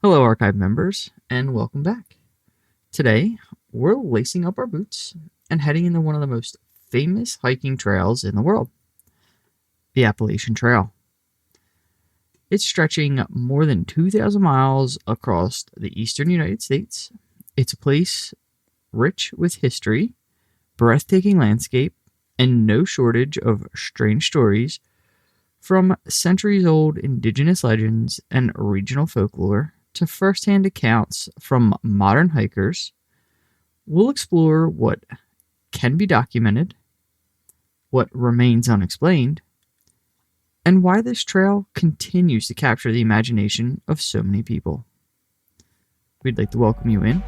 Hello, archive members, and welcome back. Today, we're lacing up our boots and heading into one of the most famous hiking trails in the world, the Appalachian Trail. It's stretching more than 2,000 miles across the eastern United States. It's a place rich with history, breathtaking landscape, and no shortage of strange stories from centuries-old indigenous legends and regional folklore to first-hand accounts from modern hikers. We'll explore what can be documented, what remains unexplained, and why this trail continues to capture the imagination of so many people. We'd like to welcome you in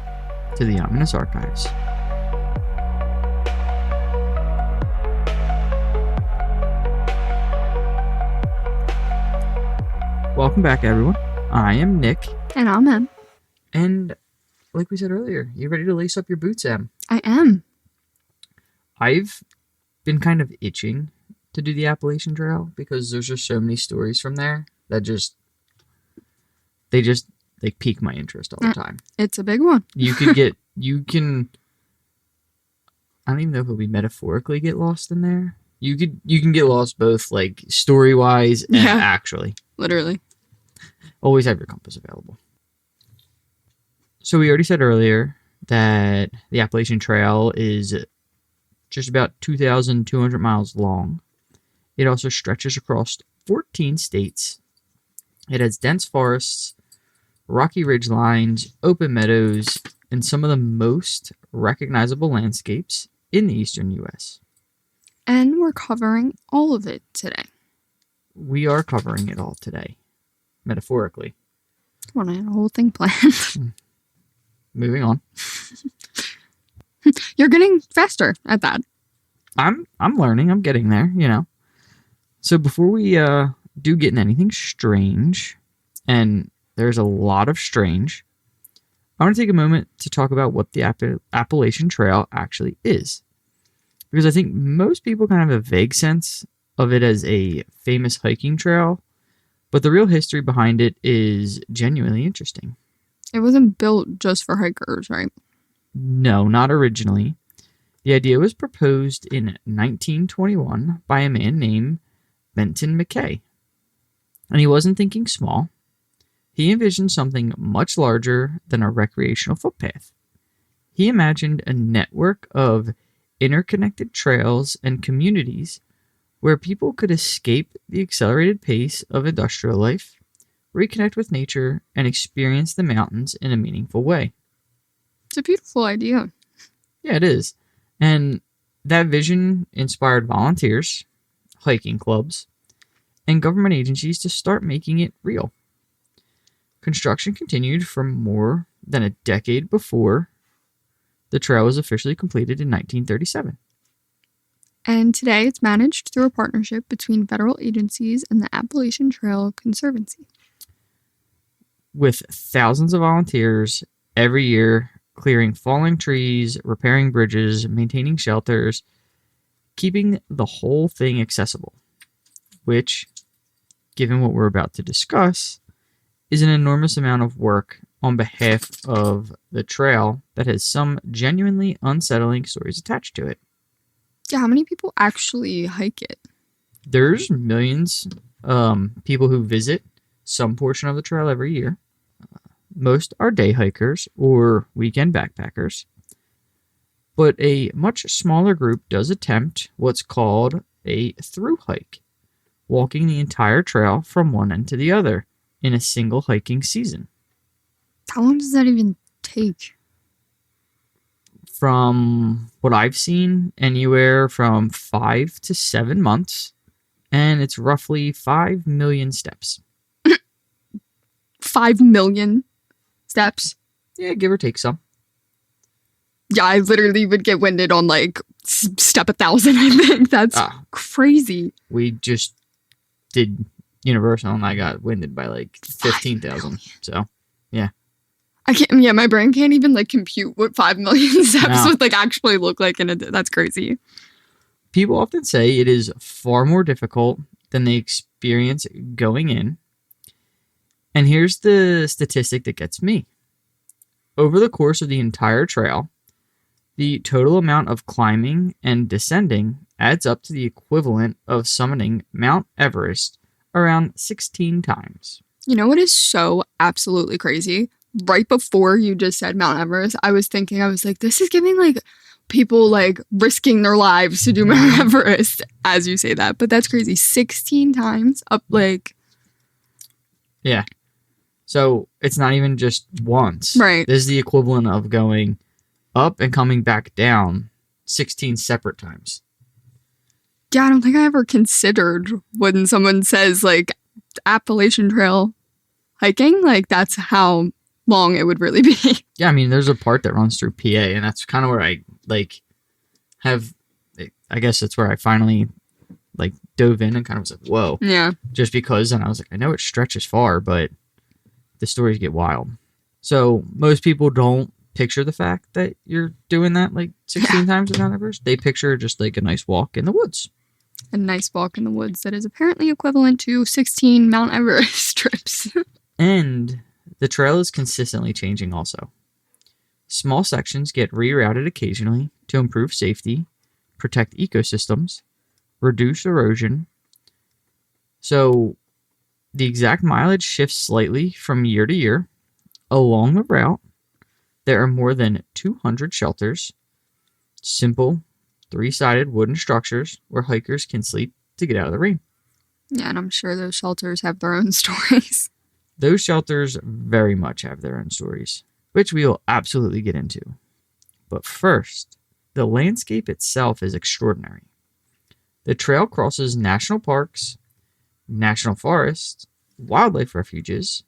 to the Ominous Archives. Welcome back, everyone. I am Nick. And I'm Em. And like we said earlier, you ready to lace up your boots, Em? I am. I've been kind of itching to do the Appalachian Trail because there's just so many stories from there that they pique my interest all the time. It's a big one. I don't even know if it'll be metaphorically get lost in there. You can get lost both like story wise and actually. Literally. Always have your compass available. So we already said earlier that the Appalachian Trail is just about 2,200 miles long. It also stretches across 14 states. It has dense forests, rocky ridge lines, open meadows, and some of the most recognizable landscapes in the eastern U.S. And we're covering all of it today. We are covering it all today, metaphorically. Well, I had a whole thing planned. Moving on. You're getting faster at that. I'm learning. I'm getting there, you know. So before we do get in anything strange, and there's a lot of strange, I want to take a moment to talk about what the Appalachian Trail actually is. Because I think most people kind of have a vague sense of it as a famous hiking trail, but the real history behind it is genuinely interesting. It wasn't built just for hikers, right? No, not originally. The idea was proposed in 1921 by a man named Benton MacKaye. And he wasn't thinking small. He envisioned something much larger than a recreational footpath. He imagined a network of interconnected trails and communities where people could escape the accelerated pace of industrial life, reconnect with nature, and experience the mountains in a meaningful way. It's a beautiful idea. Yeah, it is. And that vision inspired volunteers, hiking clubs, and government agencies to start making it real. Construction continued for more than a decade before the trail was officially completed in 1937. And today it's managed through a partnership between federal agencies and the Appalachian Trail Conservancy. With thousands of volunteers every year clearing falling trees, repairing bridges, maintaining shelters, keeping the whole thing accessible, which, given what we're about to discuss, is an enormous amount of work on behalf of the trail that has some genuinely unsettling stories attached to it. Yeah, how many people actually hike it? There's millions people who visit some portion of the trail every year. Most are day hikers or weekend backpackers. But a much smaller group does attempt what's called a thru-hike, walking the entire trail from one end to the other in a single hiking season. How long does that even take? From what I've seen, anywhere from 5 to 7 months, and it's roughly 5 million steps. 5 million steps? Yeah, give or take some. Yeah, I literally would get winded on like step 1,000, I think. That's crazy. We just did Universal and I got winded by like 15,000. So, yeah. I can't, my brain can't even like compute what 5 million steps would like actually look like in a day. That's crazy. People often say it is far more difficult than they experience going in. And here's the statistic that gets me. Over the course of the entire trail, the total amount of climbing and descending adds up to the equivalent of summiting Mount Everest around 16 times. You know what is so absolutely crazy? Right before you just said Mount Everest, I was like, this is giving like people like risking their lives to do Mount Everest as you say that. But that's crazy. 16 times up like. Yeah. So it's not even just once. Right. This is the equivalent of going up and coming back down 16 separate times. Yeah, I don't think I ever considered when someone says like Appalachian Trail hiking, like that's how long it would really be. Yeah, I mean, there's a part that runs through PA, and that's kind of where I like have. I guess that's where I finally like dove in and kind of was like, whoa. Yeah. Just because, and I was like, I know it stretches far, but the stories get wild. So most people don't picture the fact that you're doing that like 16 times at Mount Everest. They picture just like a nice walk in the woods. A nice walk in the woods that is apparently equivalent to 16 Mount Everest trips. And the trail is consistently changing also. Small sections get rerouted occasionally to improve safety, protect ecosystems, reduce erosion. So the exact mileage shifts slightly from year to year. Along the route, there are more than 200 shelters, simple, 3-sided wooden structures where hikers can sleep to get out of the rain. Yeah, and I'm sure those shelters have their own stories. Those shelters very much have their own stories, which we will absolutely get into. But first, the landscape itself is extraordinary. The trail crosses national parks, national forests, wildlife refuges.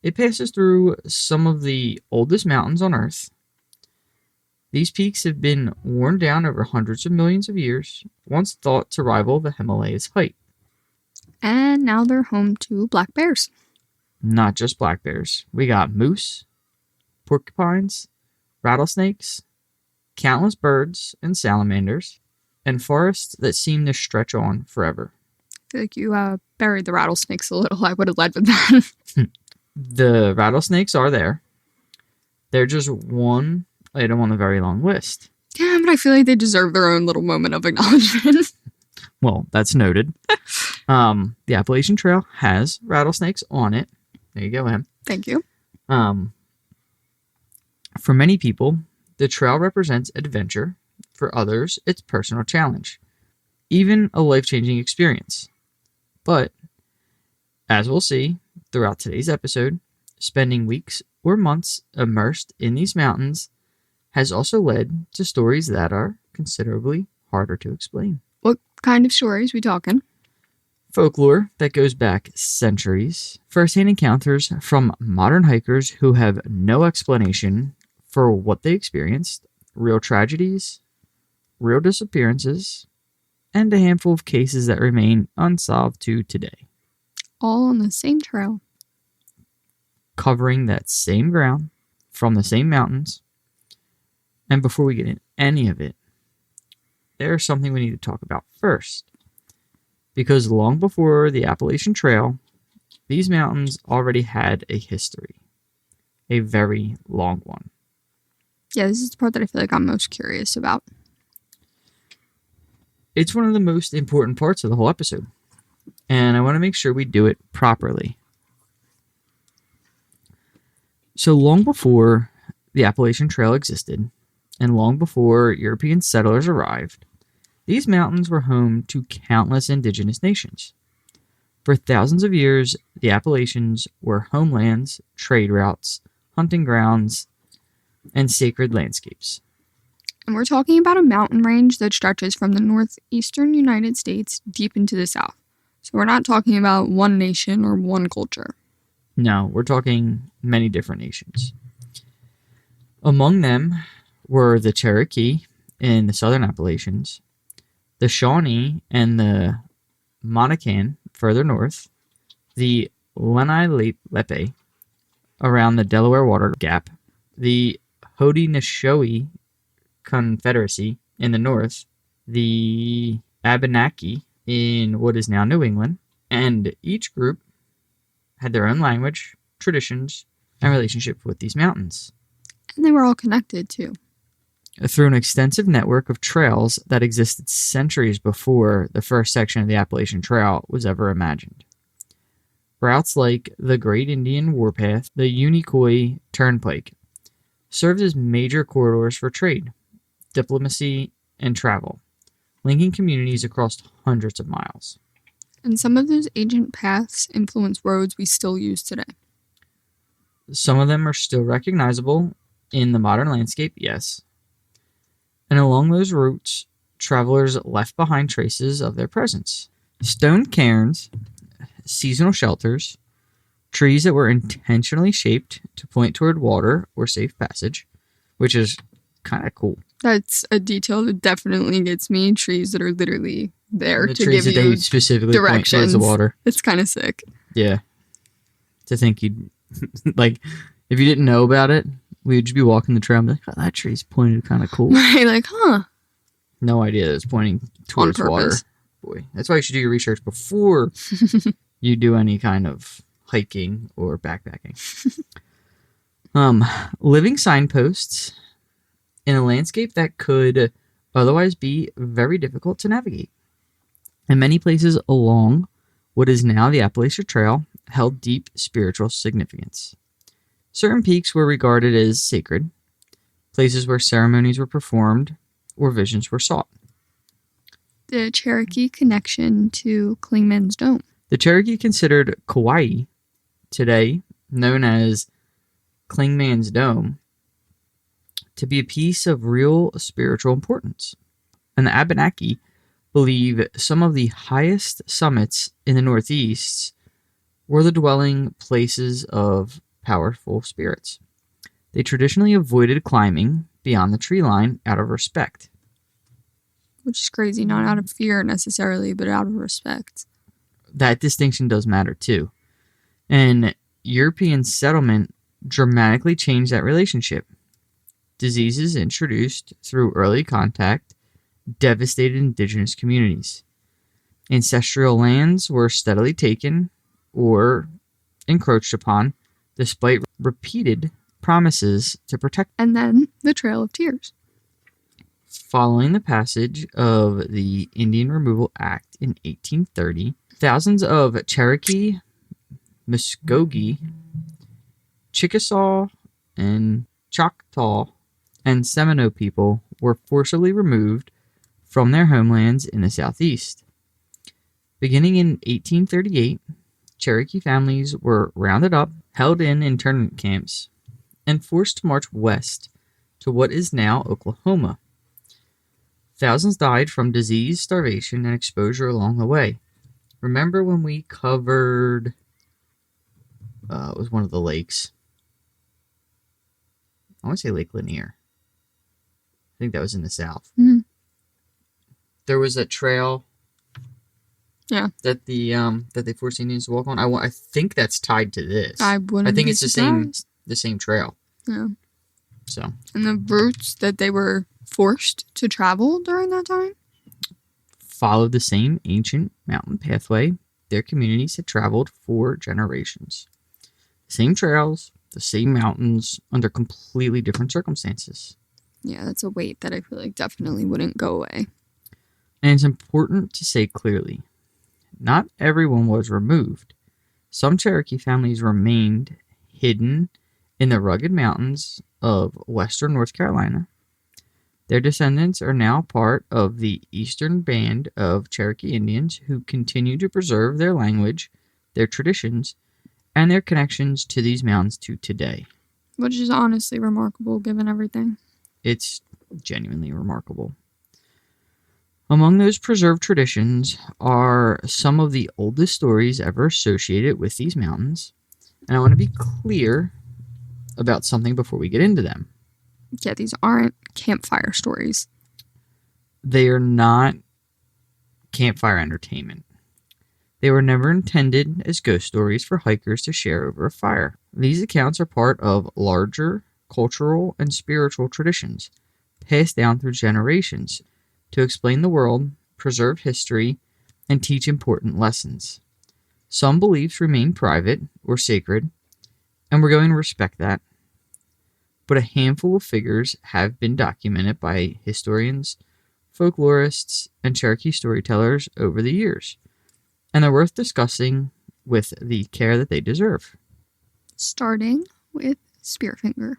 It passes through some of the oldest mountains on Earth. These peaks have been worn down over hundreds of millions of years, once thought to rival the Himalayas' height. And now they're home to black bears. Not just black bears. We got moose, porcupines, rattlesnakes, countless birds and salamanders, and forests that seem to stretch on forever. I feel like you buried the rattlesnakes a little. I would have led with that. The rattlesnakes are there. They're just one item on the very long list. Yeah, but I feel like they deserve their own little moment of acknowledgement. Well, that's noted. The Appalachian Trail has rattlesnakes on it. There you go, Em. Thank you. For many people, the trail represents adventure. For others, it's personal challenge. Even a life-changing experience. But, as we'll see throughout today's episode, spending weeks or months immersed in these mountains has also led to stories that are considerably harder to explain. What kind of stories we talking? Folklore that goes back centuries. First-hand encounters from modern hikers who have no explanation for what they experienced. Real tragedies, real disappearances, and a handful of cases that remain unsolved to today. All on the same trail. Covering that same ground from the same mountains. And before we get into any of it, there's something we need to talk about first. Because long before the Appalachian Trail, these mountains already had a history. A very long one. Yeah, this is the part that I feel like I'm most curious about. It's one of the most important parts of the whole episode. And I want to make sure we do it properly. So long before the Appalachian Trail existed, and long before European settlers arrived, these mountains were home to countless indigenous nations. For thousands of years, the Appalachians were homelands, trade routes, hunting grounds, and sacred landscapes. And we're talking about a mountain range that stretches from the northeastern United States deep into the south. So we're not talking about one nation or one culture. No, we're talking many different nations. Among them were the Cherokee in the southern Appalachians, the Shawnee and the Monacan further north, the Lenni-Lenape around the Delaware Water Gap, the Haudenosaunee Confederacy in the north, the Abenaki in what is now New England, and each group had their own language, traditions, and relationship with these mountains. And they were all connected, too. Through an extensive network of trails that existed centuries before the first section of the Appalachian Trail was ever imagined. Routes like the Great Indian Warpath, the Unicoi Turnpike, served as major corridors for trade, diplomacy, and travel, linking communities across hundreds of miles. And some of those ancient paths influence roads we still use today. Some of them are still recognizable in the modern landscape, yes. And along those routes, travelers left behind traces of their presence. Stone cairns, seasonal shelters, trees that were intentionally shaped to point toward water or safe passage, which is kind of cool. That's a detail that definitely gets me. Trees that are literally there The to trees give that you they specifically point towards directions. the water. It's kind of sick. Yeah. To think you'd, like, if you didn't know about it, we'd just be walking the trail and be like, oh, that tree's pointed kind of cool. Right, like, huh. No idea that it's pointing towards water. purpose. Boy, that's why you should do your research before you do any kind of hiking or backpacking. Living signposts in a landscape that could otherwise be very difficult to navigate. And many places along what is now the Appalachian Trail held deep spiritual significance. Certain peaks were regarded as sacred, places where ceremonies were performed or visions were sought. The Cherokee connection to Clingman's Dome. The Cherokee considered Kauai, today known as Clingman's Dome, to be a piece of real spiritual importance. And the Abenaki believe some of the highest summits in the Northeast were the dwelling places of powerful spirits. They traditionally avoided climbing beyond the tree line out of respect. Which is crazy, not out of fear necessarily, but out of respect. That distinction does matter too. And European settlement dramatically changed that relationship. Diseases introduced through early contact devastated indigenous communities. Ancestral lands were steadily taken or encroached upon despite repeated promises to protect. And then the Trail of Tears. Following the passage of the Indian Removal Act in 1830, thousands of Cherokee, Muskogee, Chickasaw, and Choctaw and Seminole people were forcibly removed from their homelands in the southeast. Beginning in 1838, Cherokee families were rounded up, held in internment camps, and forced to march west to what is now Oklahoma. Thousands died from disease, starvation, and exposure along the way. Remember when we covered, it was one of the lakes. I want to say Lake Lanier. I think that was in the south. Mm-hmm. There was a trail. Yeah. That they forced Indians to walk on. I think that's tied to this. I think it's the same trail. Yeah. So. And the routes that they were forced to travel during that time followed the same ancient mountain pathway their communities had traveled for generations. Same trails, the same mountains, under completely different circumstances. Yeah, that's a weight that I feel like definitely wouldn't go away. And it's important to say clearly, not everyone was removed. Some Cherokee families remained hidden in the rugged mountains of western North Carolina. Their descendants are now part of the Eastern Band of Cherokee Indians who continue to preserve their language, their traditions, and their connections to these mountains to today. Which is honestly remarkable given everything. It's genuinely remarkable. Among those preserved traditions are some of the oldest stories ever associated with these mountains, and I want to be clear about something before we get into them. Yeah, these aren't campfire stories. They are not campfire entertainment. They were never intended as ghost stories for hikers to share over a fire. These accounts are part of larger cultural and spiritual traditions passed down through generations to explain the world, preserve history, and teach important lessons. Some beliefs remain private or sacred, and we're going to respect that. But a handful of figures have been documented by historians, folklorists, and Cherokee storytellers over the years, and they're worth discussing with the care that they deserve. Starting with Spearfinger.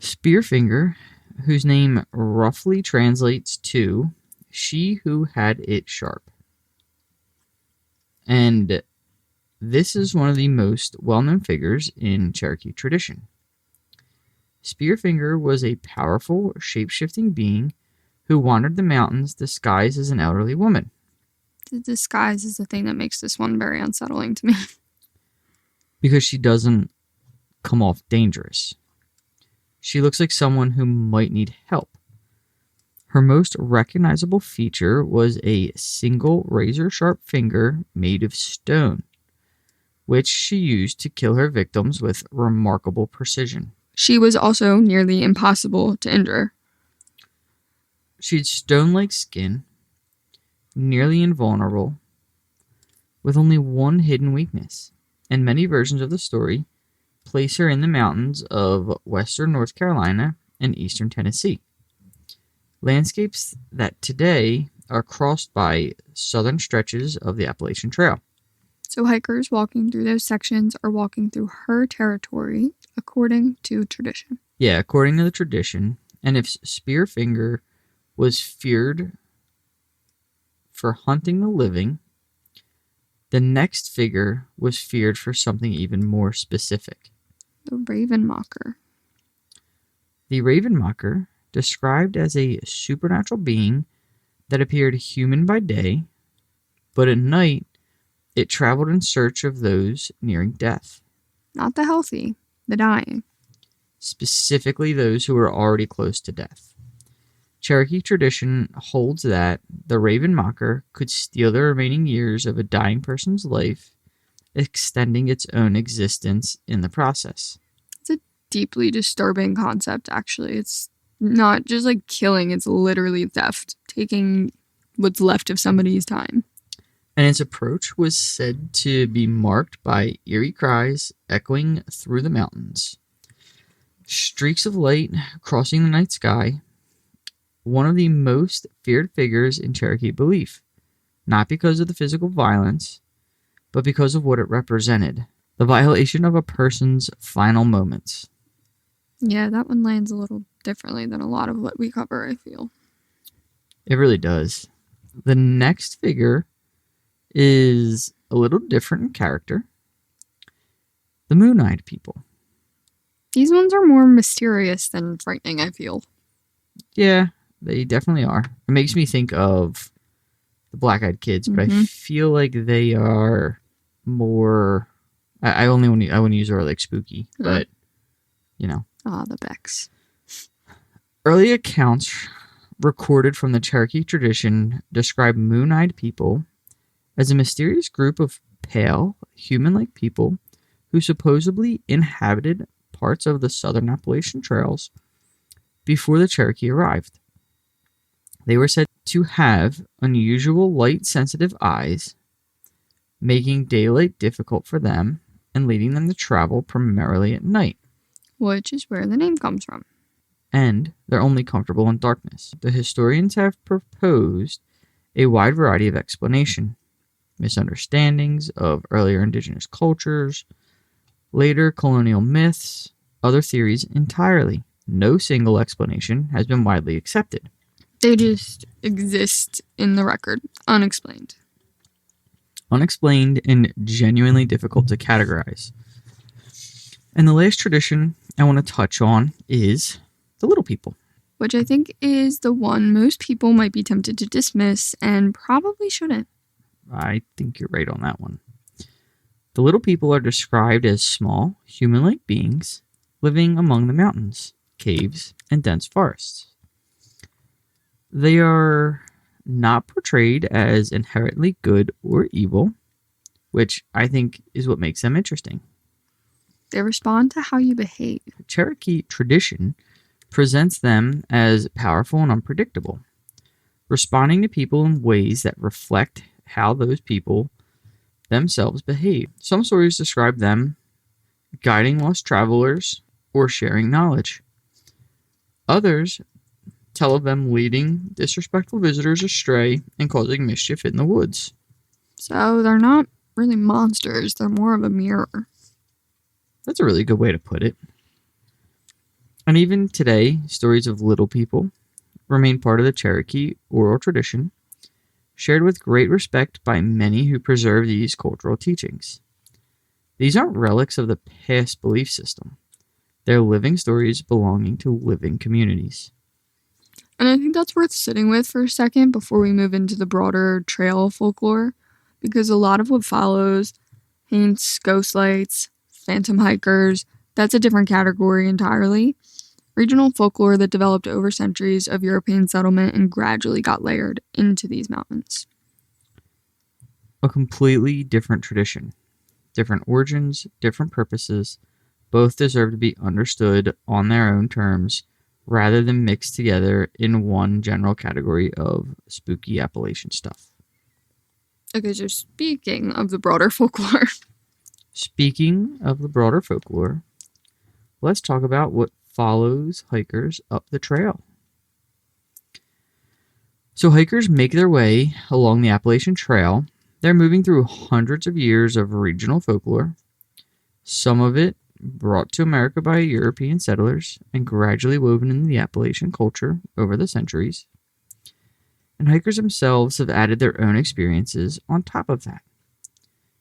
Spearfinger, whose name roughly translates to "she who had it sharp." And this is one of the most well-known figures in Cherokee tradition. Spearfinger was a powerful, shape-shifting being who wandered the mountains disguised as an elderly woman. The disguise is the thing that makes this one very unsettling to me. Because she doesn't come off dangerous. She looks like someone who might need help. Her most recognizable feature was a single razor-sharp finger made of stone, which she used to kill her victims with remarkable precision. She was also nearly impossible to injure. She had stone-like skin, nearly invulnerable, with only one hidden weakness, and many versions of the story place her in the mountains of western North Carolina and eastern Tennessee, landscapes that today are crossed by southern stretches of the Appalachian Trail. So hikers walking through those sections are walking through her territory according to tradition. Yeah, according to the tradition, and if Spearfinger was feared for hunting the living, the next figure was feared for something even more specific. The Raven Mocker. The Raven Mocker, described as a supernatural being that appeared human by day, but at night it traveled in search of those nearing death. Not the healthy, the dying. Specifically those who were already close to death. Cherokee tradition holds that the Raven Mocker could steal the remaining years of a dying person's life, extending its own existence in the process. It's a deeply disturbing concept, actually. It's not just like killing, it's literally theft, taking what's left of somebody's time. And its approach was said to be marked by eerie cries echoing through the mountains, streaks of light crossing the night sky. One of the most feared figures in Cherokee belief, not because of the physical violence, but because of what it represented, the violation of a person's final moments. Yeah, that one lands a little differently than a lot of what we cover, I feel. It really does. The next figure is a little different in character. The Moon-Eyed People. These ones are more mysterious than frightening, I feel. Yeah, they definitely are. It makes me think of the Black-Eyed Kids, but I feel like they are more... I want to use the word like spooky, but, you know. Ah, the Becks. Early accounts recorded from the Cherokee tradition describe Moon-Eyed People as a mysterious group of pale, human-like people who supposedly inhabited parts of the southern Appalachian trails before the Cherokee arrived. They were said to have unusual light-sensitive eyes, making daylight difficult for them and leading them to travel primarily at night. Which is where the name comes from. And they're only comfortable in darkness. The historians have proposed a wide variety of explanation. Misunderstandings of earlier indigenous cultures, later colonial myths, other theories entirely. No single explanation has been widely accepted. They just exist in the record, unexplained. Unexplained and genuinely difficult to categorize. And the last tradition I want to touch on is the Little People. Which I think is the one most people might be tempted to dismiss and probably shouldn't. I think you're right on that one. The Little People are described as small, human-like beings living among the mountains, caves, and dense forests. They are not portrayed as inherently good or evil, which I think is what makes them interesting. They respond to how you behave. Cherokee tradition presents them as powerful and unpredictable, responding to people in ways that reflect how those people themselves behave. Some stories describe them guiding lost travelers or sharing knowledge. Others tell of them leading disrespectful visitors astray and causing mischief in the woods. So they're not really monsters, they're more of a mirror. That's a really good way to put it. And even today, stories of little people remain part of the Cherokee oral tradition, shared with great respect by many who preserve these cultural teachings. These aren't relics of the past belief system. They're living stories belonging to living communities. And I think that's worth sitting with for a second before we move into the broader trail folklore, because a lot of what follows, Haints, ghost lights, phantom hikers, that's a different category entirely. Regional folklore that developed over centuries of European settlement and gradually got layered into these mountains. A completely different tradition. Different origins, different purposes, both deserve to be understood on their own terms rather than mixed together in one general category of spooky Appalachian stuff. Okay, so speaking of the broader folklore. Speaking of the broader folklore, let's talk about what follows hikers up the trail. So hikers make their way along the Appalachian Trail. They're moving through hundreds of years of regional folklore, some of it brought to America by European settlers and gradually woven into the Appalachian culture over the centuries. And hikers themselves have added their own experiences on top of that,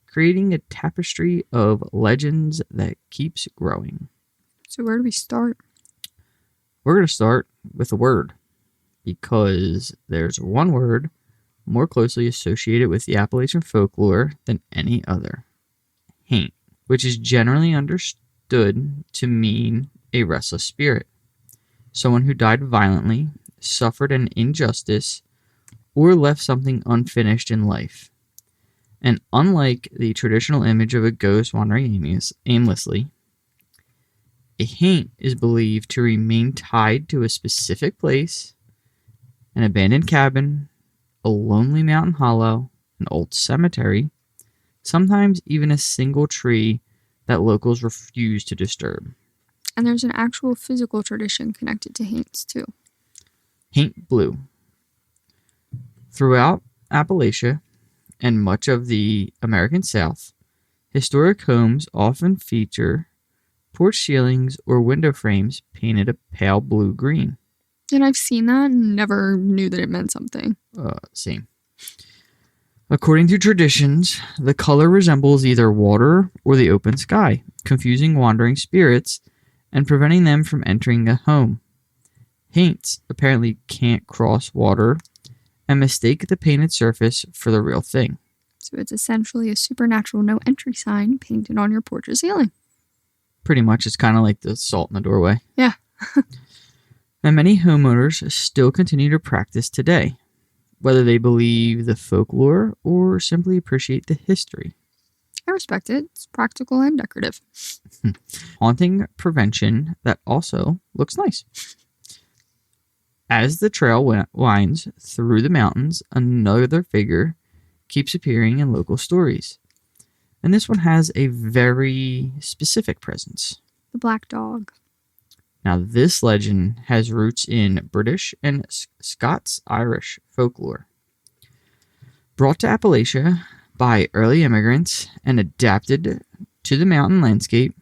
creating a tapestry of legends that keeps growing. So where do we start? We're going to start with a word, because there's one word more closely associated with the Appalachian folklore than any other: haint, which is generally understood to mean a restless spirit, someone who died violently, suffered an injustice, or left something unfinished in life. And unlike the traditional image of a ghost wandering aimlessly, a haint is believed to remain tied to a specific place, an abandoned cabin, a lonely mountain hollow, an old cemetery, sometimes even a single tree that locals refuse to disturb. And there's an actual physical tradition connected to haints too. Haint blue. Throughout Appalachia and much of the American South, historic homes often feature porch ceilings or window frames painted a pale blue-green. And I've seen that and never knew that it meant something. Same. According to traditions, the color resembles either water or the open sky, confusing wandering spirits and preventing them from entering the home. Haints apparently can't cross water and mistake the painted surface for the real thing. So it's essentially a supernatural no entry sign painted on your porch or ceiling. Pretty much, it's kind of like the salt in the doorway. Yeah. And many homeowners still continue to practice today, whether they believe the folklore or simply appreciate the history. I respect it. It's practical and decorative. Haunting prevention that also looks nice. As the trail winds through the mountains, another figure keeps appearing in local stories. And this one has a very specific presence. The black dog. Now, this legend has roots in British and Scots-Irish folklore. Brought to Appalachia by early immigrants and adapted to the mountain landscape,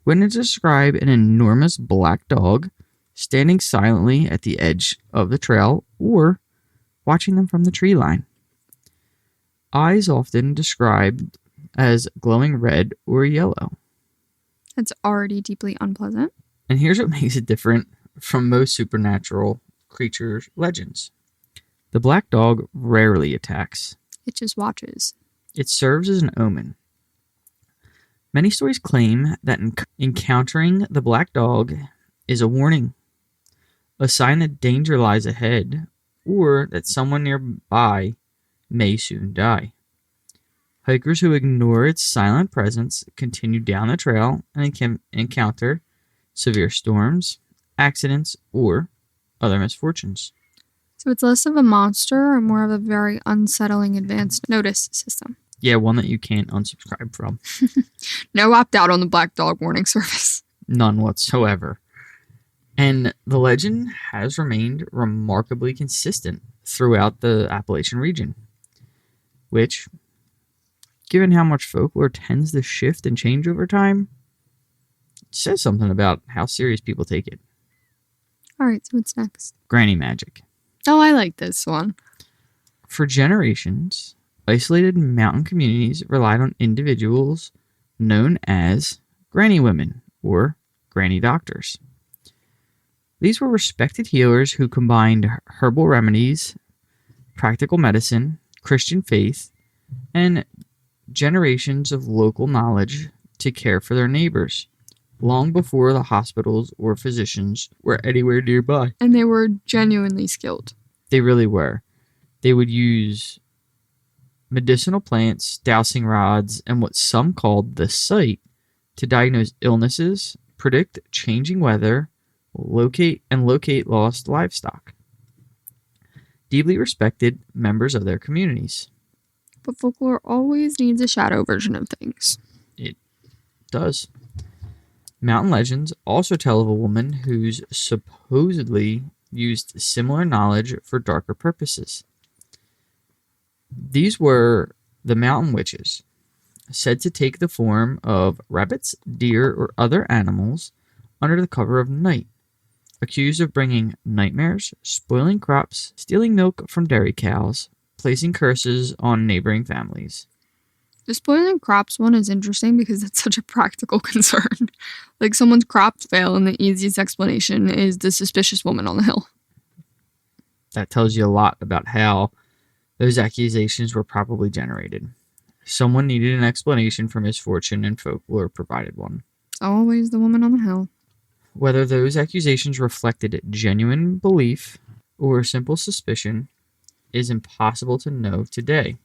witnesses describe an enormous black dog standing silently at the edge of the trail or watching them from the tree line. Eyes often described as glowing red or yellow. That's already deeply unpleasant. And here's what makes it different from most supernatural creature legends. The black dog rarely attacks. It just watches. It serves as an omen. Many stories claim that encountering the black dog is a warning, a sign that danger lies ahead, or that someone nearby may soon die. Hikers who ignore its silent presence continue down the trail and can encounter severe storms, accidents, or other misfortunes. So it's less of a monster and more of a very unsettling advanced notice system. Yeah, one that you can't unsubscribe from. No opt-out on the Black Dog Warning Service. None whatsoever. And the legend has remained remarkably consistent throughout the Appalachian region, which, given how much folklore tends to shift and change over time, says something about how serious people take it. All right, so what's next? Granny magic. Oh, I like this one. For generations, isolated mountain communities relied on individuals known as granny women or granny doctors. These were respected healers who combined herbal remedies, practical medicine, Christian faith, and generations of local knowledge to care for their neighbors, long before the hospitals or physicians were anywhere nearby. And they were genuinely skilled. They really were. They would use medicinal plants, dowsing rods, and what some called the sight to diagnose illnesses, predict changing weather, locate lost livestock. Deeply respected members of their communities. But folklore always needs a shadow version of things. It does. Mountain legends also tell of a woman who's supposedly used similar knowledge for darker purposes. These were the mountain witches, said to take the form of rabbits, deer, or other animals under the cover of night, accused of bringing nightmares, spoiling crops, stealing milk from dairy cows, placing curses on neighboring families. The spoiling crops one is interesting because it's such a practical concern. Like, someone's crops fail and the easiest explanation is the suspicious woman on the hill. That tells you a lot about how those accusations were probably generated. Someone needed an explanation for misfortune, and folklore provided one. Always the woman on the hill. Whether those accusations reflected genuine belief or simple suspicion is impossible to know today.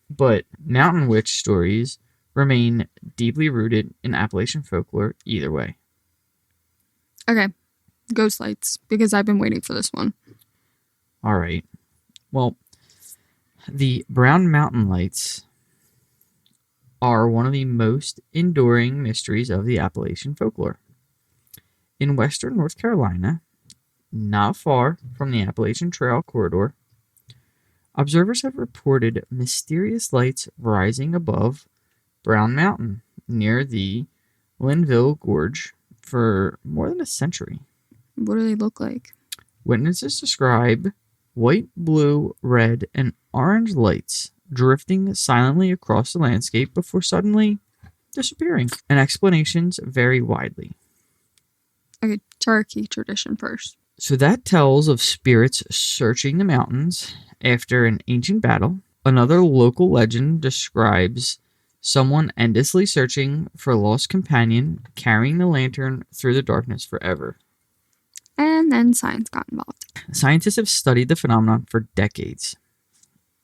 But mountain witch stories remain deeply rooted in Appalachian folklore either way. Okay, ghost lights, because I've been waiting for this one. All right. Well, the Brown Mountain Lights are one of the most enduring mysteries of the Appalachian folklore. In western North Carolina, not far from the Appalachian Trail corridor, observers have reported mysterious lights rising above Brown Mountain near the Linville Gorge for more than a century. What do they look like? Witnesses describe white, blue, red, and orange lights drifting silently across the landscape before suddenly disappearing, and explanations vary widely. Okay, Cherokee tradition first. So that tells of spirits searching the mountains after an ancient battle. Another local legend describes someone endlessly searching for a lost companion, carrying the lantern through the darkness forever. And then science got involved. Scientists have studied the phenomenon for decades.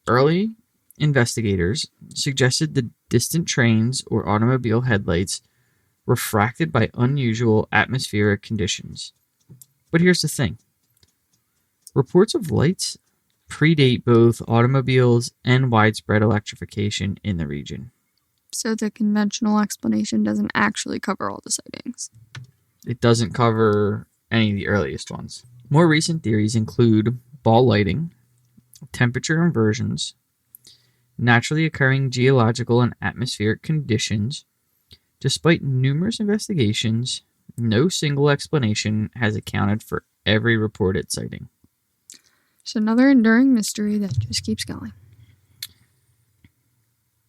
Early investigators suggested the distant trains or automobile headlights refracted by unusual atmospheric conditions. But here's the thing. Reports of lights predate both automobiles and widespread electrification in the region. So the conventional explanation doesn't actually cover all the sightings. It doesn't cover any of the earliest ones. More recent theories include ball lighting, temperature inversions, naturally occurring geological and atmospheric conditions. Despite numerous investigations, no single explanation has accounted for every reported sighting. It's another enduring mystery that just keeps going.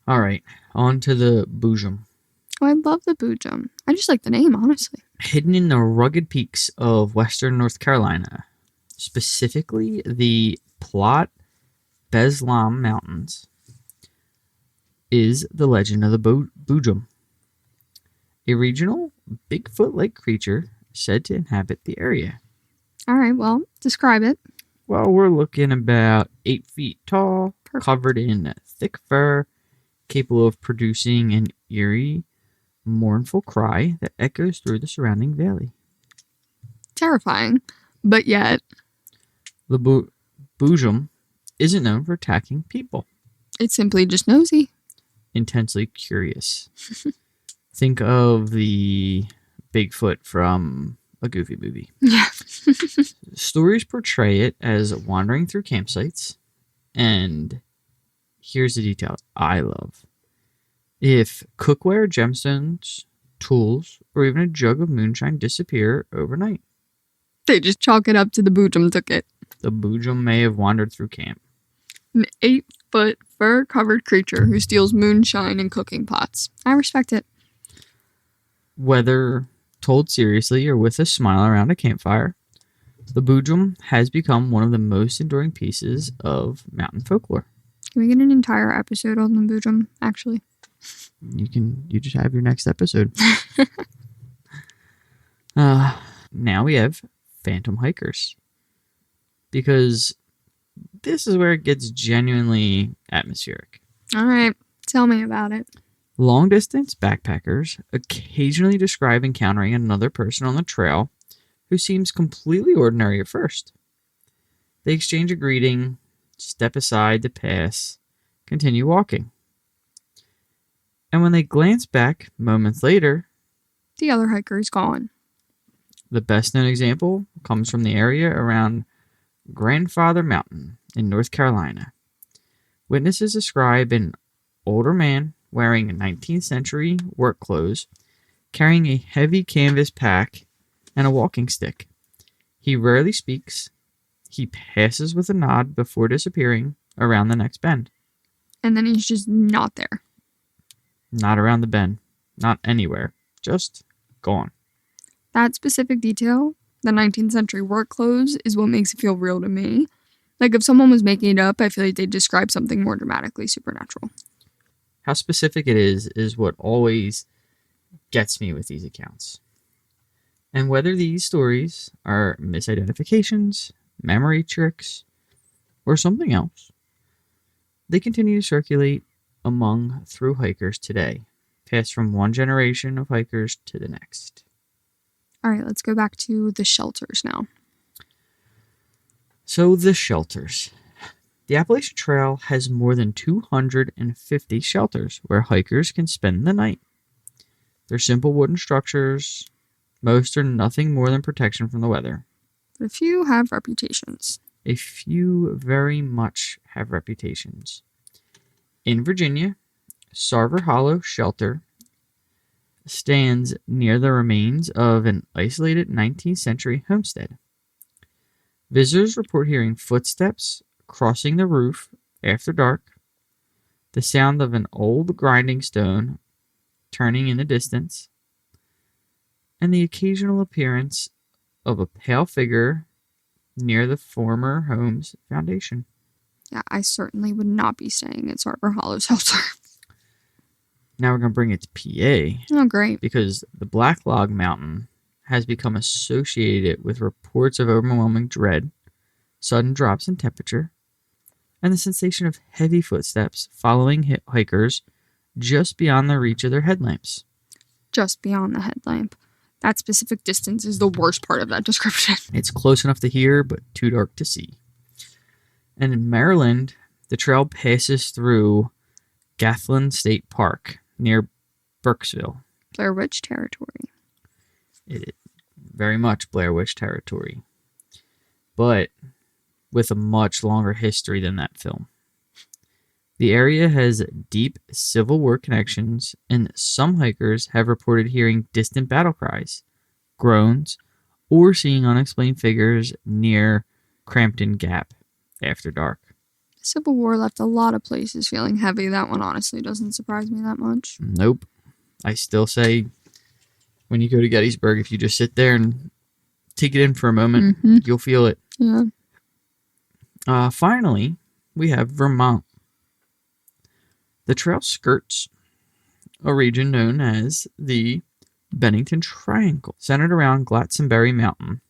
All right, on to the Boojum. Oh, I love the Boojum. I just like the name, honestly. Hidden in the rugged peaks of western North Carolina, specifically the Plot Beslam Mountains, is the legend of the Boojum, a regional Bigfoot-like creature said to inhabit the area. All right, well, describe it. Well, we're looking about 8 feet tall, Perfect. Covered in thick fur, capable of producing an eerie, mournful cry that echoes through the surrounding valley. Terrifying, but yet The Boojum isn't known for attacking people. it's simply just nosy. intensely curious. Think of the Bigfoot from a Goofy movie. Yeah. Stories portray it as wandering through campsites, and here's the detail I love. If cookware, gemstones, tools, or even a jug of moonshine disappear overnight, They just chalk it up to the Boojum took it. the Boojum may have wandered through camp. An 8-foot fur-covered creature who steals moonshine and cooking pots. I respect it. Whether told seriously or with a smile around a campfire, the Boojum has become one of the most enduring pieces of mountain folklore. Can we get an entire episode on the Boojum, actually? You just have your next episode. Now we have phantom hikers. Because this is where it gets genuinely atmospheric. All right. Tell me about it. Long-distance backpackers occasionally describe encountering another person on the trail who seems completely ordinary at first. They exchange a greeting, step aside to pass, continue walking. And when they glance back moments later, The other hiker is gone. the best-known example comes from the area around Grandfather Mountain in North Carolina. Witnesses describe an older man wearing 19th century work clothes, carrying a heavy canvas pack and a walking stick. He rarely speaks. He passes with a nod before disappearing around the next bend. And then he's just not there. Not around the bend. Not anywhere. Just gone. That specific detail, the 19th century work clothes, is what makes it feel real to me. Like, if someone was making it up, I feel like they'd describe something more dramatically supernatural. How specific it is what always gets me with these accounts. And whether these stories are misidentifications, memory tricks, or something else, they continue to circulate among thru-hikers today, passed from one generation of hikers to the next. All right, let's go back to the shelters now. So the shelters. The Appalachian Trail has more than 250 shelters where hikers can spend the night. They're simple wooden structures. Most are nothing more than protection from the weather. But a few have reputations. A few very much have reputations. In Virginia, Sarver Hollow Shelter stands near the remains of an isolated 19th century homestead. Visitors report hearing footsteps crossing the roof after dark, the sound of an old grinding stone turning in the distance, and the occasional appearance of a pale figure near the former home's foundation. Yeah, I certainly would not be staying at Sarver Hollow Shelter. Now we're going to bring it to PA. Oh, great. Because the Black Log Mountain has become associated with reports of overwhelming dread, sudden drops in temperature, and the sensation of heavy footsteps following hikers just beyond the reach of their headlamps. Just beyond the headlamp. That specific distance is the worst part of that description. It's close enough to hear, but too dark to see. And in Maryland, the trail passes through Gathland State Park near Burkesville. Blair Witch territory. It is very much Blair Witch territory, but with a much longer history than that film. The area has deep Civil War connections, and some hikers have reported hearing distant battle cries, groans, or seeing unexplained figures near Crampton Gap after dark. Civil War left a lot of places feeling heavy. That one honestly doesn't surprise me that much. Nope. I still say when you go to Gettysburg, if you just sit there and take it in for a moment, you'll feel it. Yeah. Finally, we have Vermont. The trail skirts a region known as the Bennington Triangle, centered around Glastonbury Mountain,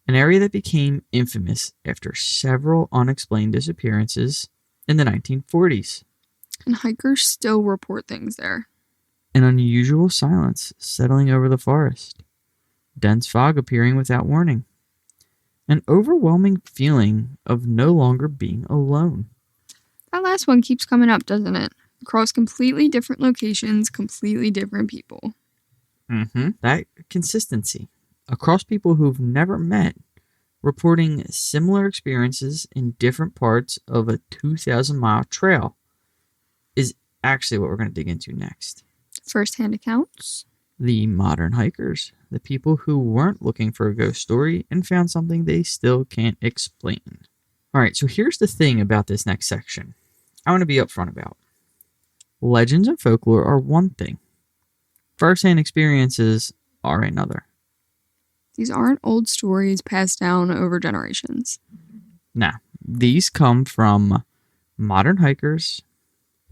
an area that became infamous after several unexplained disappearances in the 1940s. And hikers still report things there. An unusual silence settling over the forest, dense fog appearing without warning, an overwhelming feeling of no longer being alone. That last one keeps coming up, doesn't it? across completely different locations, completely different people. That consistency across people who've never met, reporting similar experiences in different parts of a 2,000-mile trail, is actually what we're going to dig into next. First-hand accounts. The modern hikers, the people who weren't looking for a ghost story and found something they still can't explain. All right, so here's the thing about this next section I want to be upfront about. Legends and folklore are one thing. First-hand experiences are another. These aren't old stories passed down over generations. Nah, these come from modern hikers,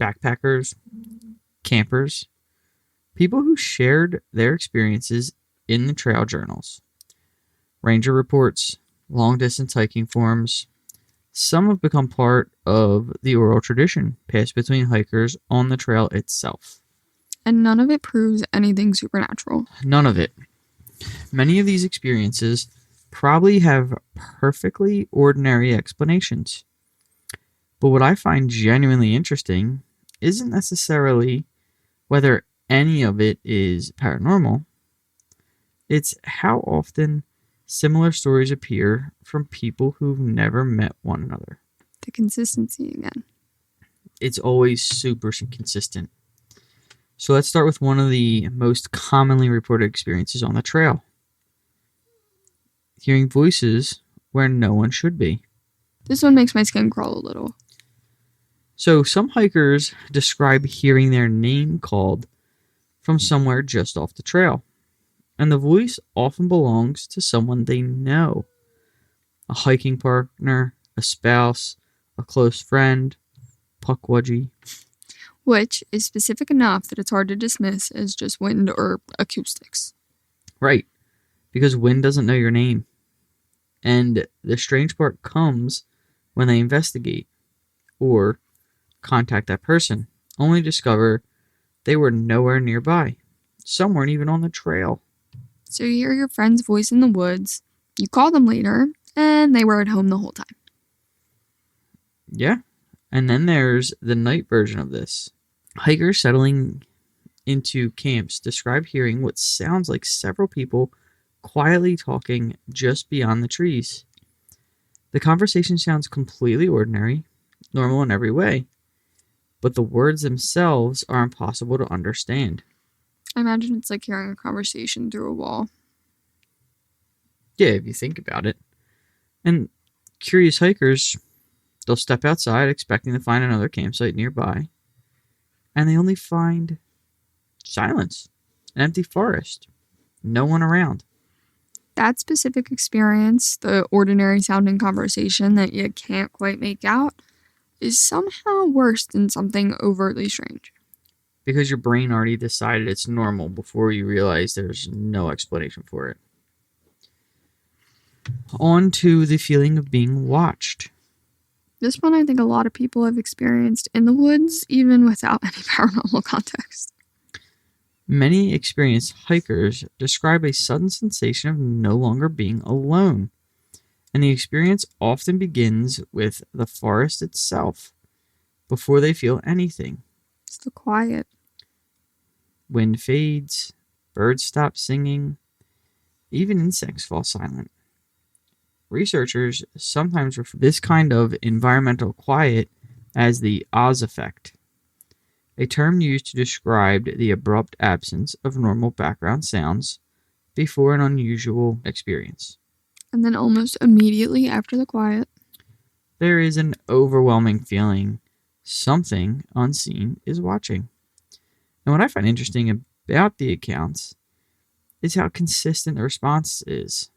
backpackers, campers, people who shared their experiences in the trail journals, ranger reports, long-distance hiking forums. Some have become part of the oral tradition passed between hikers on the trail itself. And none of it proves anything supernatural. None of it. Many of these experiences probably have perfectly ordinary explanations. But what I find genuinely interesting isn't necessarily whether any of it is paranormal. It's how often similar stories appear from people who've never met one another. The consistency again. It's always super consistent. So let's start with one of the most commonly reported experiences on the trail. Hearing voices where no one should be. This one makes my skin crawl a little. So some hikers describe hearing their name called from somewhere just off the trail. And the voice often belongs to someone they know. A hiking partner, a spouse, a close friend, pukwudgie. Which is specific enough that it's hard to dismiss as just wind or acoustics. Right, because wind doesn't know your name. And the strange part comes when they investigate or contact that person, only discover they were nowhere nearby. Some weren't even on the trail. So you hear your friend's voice in the woods, you call them later, and they were at home the whole time. Yeah, and then there's the night version of this. Hikers settling into camps describe hearing what sounds like several people quietly talking just beyond the trees. The conversation sounds completely ordinary, normal in every way, but the words themselves are impossible to understand. I imagine it's like hearing a conversation through a wall. Yeah, if you think about it. And curious hikers, they'll step outside expecting to find another campsite nearby, and they only find silence, an empty forest, no one around. That specific experience, the ordinary sounding conversation that you can't quite make out, is somehow worse than something overtly strange. Because your brain already decided it's normal before you realize there's no explanation for it. On to the feeling of being watched. This one I think a lot of people have experienced in the woods, even without any paranormal context. Many experienced hikers describe a sudden sensation of no longer being alone, and the experience often begins with the forest itself before they feel anything. It's the quiet. Wind fades, birds stop singing, even insects fall silent. Researchers sometimes refer to this kind of environmental quiet as the Oz effect, a term used to describe the abrupt absence of normal background sounds before an unusual experience. And then almost immediately after the quiet, there is an overwhelming feeling something unseen is watching. And what I find interesting about the accounts is how consistent the response is.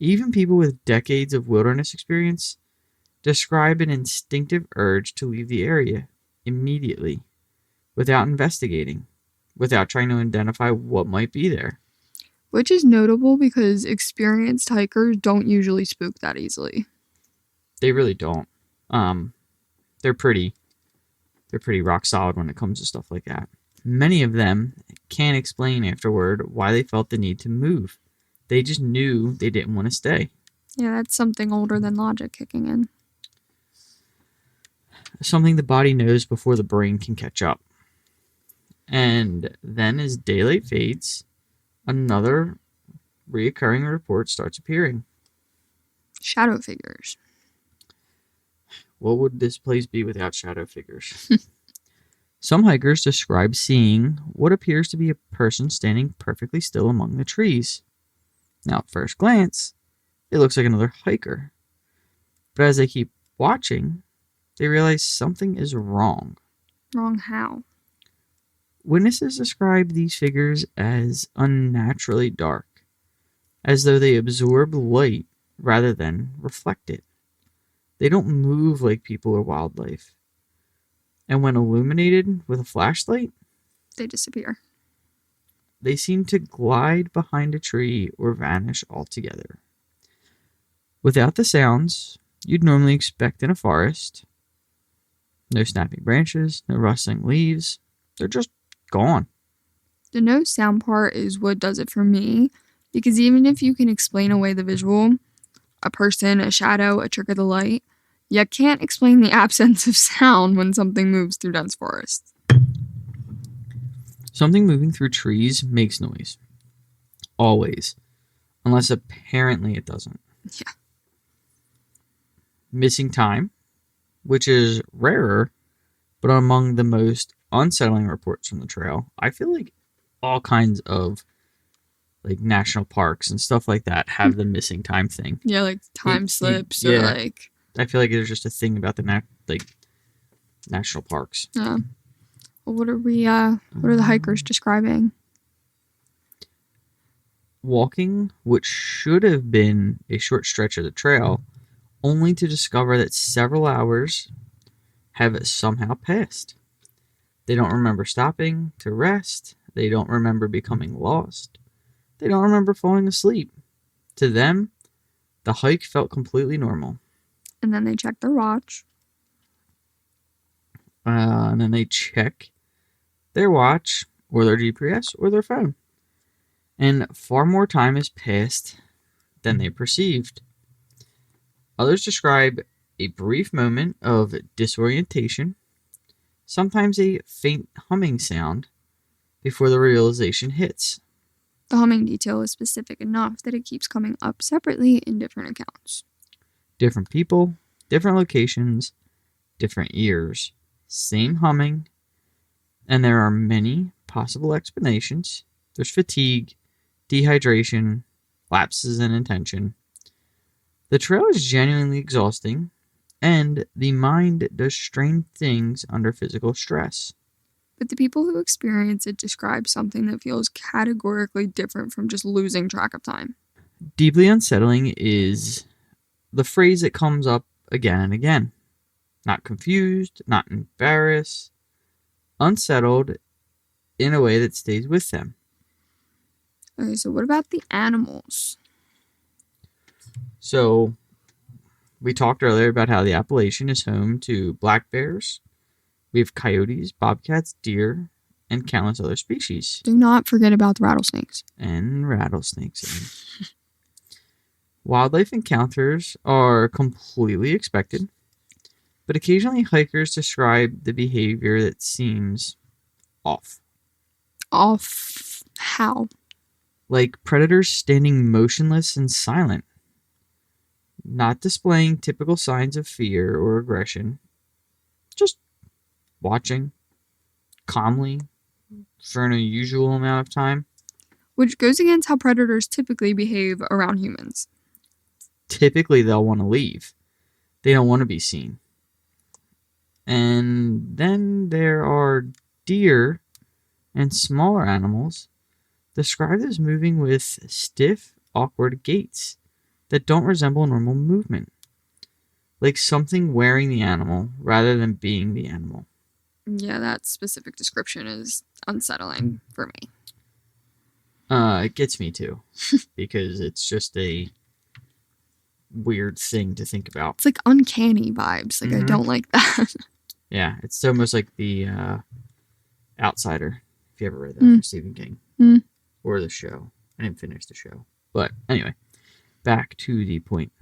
Even people with decades of wilderness experience describe an instinctive urge to leave the area immediately, without investigating, without trying to identify what might be there. Which is notable because experienced hikers don't usually spook that easily. They really don't. They're pretty rock solid when it comes to stuff like that. Many of them can't explain afterward why they felt the need to move. They just knew they didn't want to stay. Yeah, that's something older than logic kicking in. something the body knows before the brain can catch up. And then as daylight fades, another reoccurring report starts appearing. Shadow figures. What would this place be without shadow figures? Some hikers describe seeing what appears to be a person standing perfectly still among the trees. Now, at first glance, it looks like another hiker. But as they keep watching, they realize something is wrong. Wrong how? Witnesses describe these figures as unnaturally dark, as though they absorb light rather than reflect it. They don't move like people or wildlife. And when illuminated with a flashlight, They disappear. they seem to glide behind a tree or vanish altogether. Without the sounds you'd normally expect in a forest, no snapping branches, no rustling leaves, they're just gone. The no sound part is what does it for me, because even if you can explain away the visual, a person, a shadow, a trick of the light, you can't explain the absence of sound when something moves through dense forest. Something moving through trees makes noise. Always. Unless apparently it doesn't. Yeah. Missing time, which is rarer, but among the most unsettling reports from the trail. I feel like all kinds of like national parks and stuff like that have the missing time thing. Yeah, like time slips or yeah. like... I feel like there's just a thing about the national parks. Yeah. Well, what are the hikers describing? Walking, which should have been a short stretch of the trail, only to discover that several hours have somehow passed. They don't remember stopping to rest. They don't remember becoming lost. They don't remember falling asleep. To them, the hike felt completely normal. And then they check their watch. And then they check their watch or their GPS or their phone. And far more time has passed than they perceived. Others describe a brief moment of disorientation, sometimes a faint humming sound, before the realization hits. The humming detail is specific enough that it keeps coming up separately in different accounts. Different people, different locations, different years, same humming, and there are many possible explanations. There's fatigue, dehydration, lapses in attention. The trail is genuinely exhausting, and the mind does strange things under physical stress. But the people who experience it describe something that feels categorically different from just losing track of time. Deeply unsettling is the phrase that comes up again and again. Not confused, not embarrassed, unsettled in a way that stays with them. Okay, so what about the animals? So, we talked earlier about how the Appalachian is home to black bears. We have coyotes, bobcats, deer, and countless other species. Do not forget about the rattlesnakes. And rattlesnakes. Wildlife encounters are completely expected, but occasionally hikers describe the behavior that seems off. Off how? Like predators standing motionless and silent, not displaying typical signs of fear or aggression, just watching calmly for an unusual amount of time. Which goes against how predators typically behave around humans. Typically, they'll want to leave. They don't want to be seen. And then there are deer and smaller animals described as moving with stiff, awkward gaits that don't resemble normal movement. Like something wearing the animal rather than being the animal. Yeah, that specific description is unsettling for me. It gets me too. Because it's just a weird thing to think about. It's like uncanny vibes. Like, I don't like that. Yeah, it's almost like the Outsider, if you ever read that from Stephen King. Or the show. I didn't finish the show. But anyway, back to the point.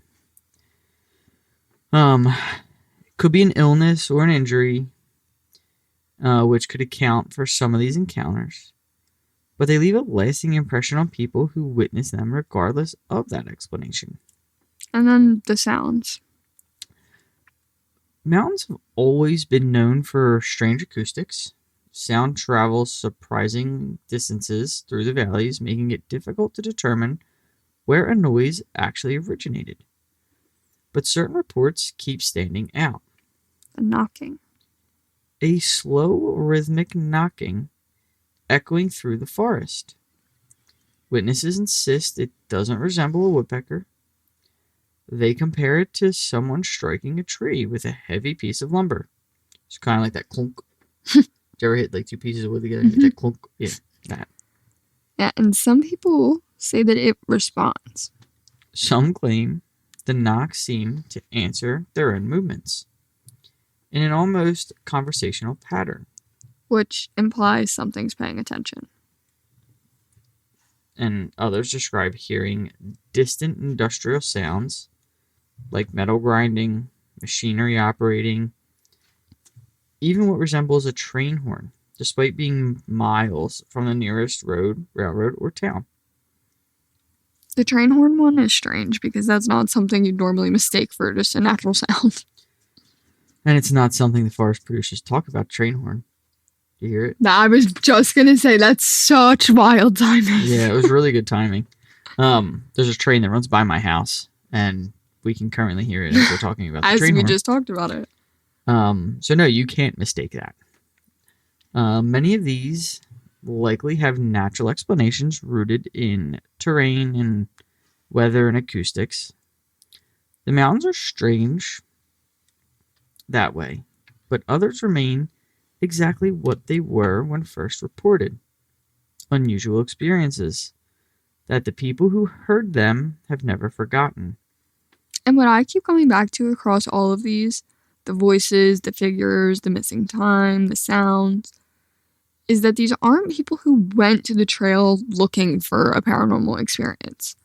Could be an illness or an injury, which could account for some of these encounters. But they leave a lasting impression on people who witness them regardless of that explanation. And then the sounds. Mountains have always been known for strange acoustics. Sound travels surprising distances through the valleys, making it difficult to determine where a noise actually originated. But certain reports keep standing out. The knocking. A slow, rhythmic knocking echoing through the forest. Witnesses insist it doesn't resemble a woodpecker. They compare it to someone striking a tree with a heavy piece of lumber. It's kind of like that clunk. Did you ever hit like two pieces of wood together? Mm-hmm. That clunk? Yeah, that. Yeah, and some people say that it responds. Some claim the knocks seem to answer their own movements in an almost conversational pattern. Which implies something's paying attention. And others describe hearing distant industrial sounds like metal grinding, machinery operating, even what resembles a train horn, despite being miles from the nearest road, railroad, or town. The train horn one is strange because that's not something you'd normally mistake for just a natural sound. And it's not something the forest producers talk about, train horn. You hear it? I was just going to say, that's such wild timing. Yeah, it was really good timing. There's a train that runs by my house, and we can currently hear it as we're talking about the train horn. As we just talked about it. So no, you can't mistake that. Many of these likely have natural explanations rooted in terrain and weather and acoustics. The mountains are strange that way, but others remain exactly what they were when first reported. Unusual experiences that the people who heard them have never forgotten. And what I keep coming back to across all of these, the voices, the figures, the missing time, the sounds, is that these aren't people who went to the trail looking for a paranormal experience.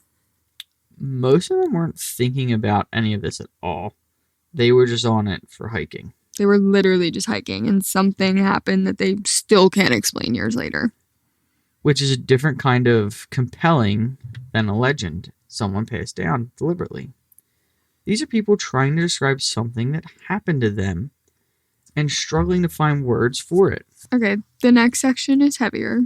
Most of them weren't thinking about any of this at all. They were just on it for hiking. They were literally just hiking, and something happened that they still can't explain years later. Which is a different kind of compelling than a legend someone passed down deliberately. These are people trying to describe something that happened to them and struggling to find words for it. Okay, the next section is heavier.